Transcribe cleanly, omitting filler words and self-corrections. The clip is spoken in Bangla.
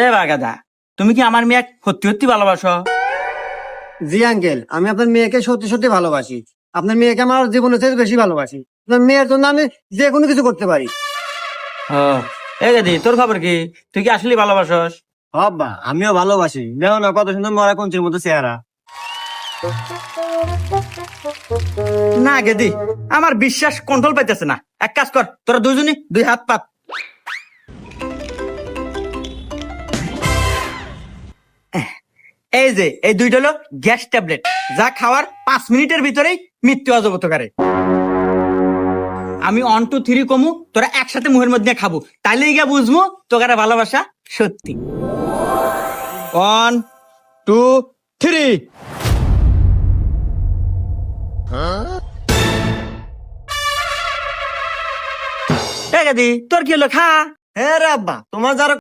এ বাগাদা, তুমি কি আমার মেয়ে সত্যি সত্যি ভালোবাসো? জি আঙ্কেল, আমি আপনার মেয়েকে সত্যি সত্যি ভালোবাসি। আপনার মেয়েকে আমার জীবনের থেকে বেশি ভালোবাসি। আপনার মেয়ের জন্য আমি যে কোনো কিছু করতে পারি। ও, এ গাদি, তোর খবর কি? তুই কি আসলে ভালোবাসস? হব্বা, আমিও ভালোবাসি। দেখো না কত সুন্দর মরা কঞ্চির মতো চেহারা। না গেদি, আমার বিশ্বাস কন্ট্রোল পাইতেছে না। এক কাজ কর, তোরা দুজনই দুই হাত পাত। এই যে এই দুইটা হলো গ্যাস ট্যাবলেট, যা খাওয়ার 5 মিনিটের ভিতরেই মৃত্যু অজগত করে। আমি 1 2 3 কমু, তোরা একসাথে মুখের মধ্যে খাবো, তাইলে গিয়া বুঝবো তোকারা ভালোবাসা সত্যি। 1 2 3। এ গাদি, তোর কি হলো? খা। হ্যাঁ রে আব্বা, তোমার যারা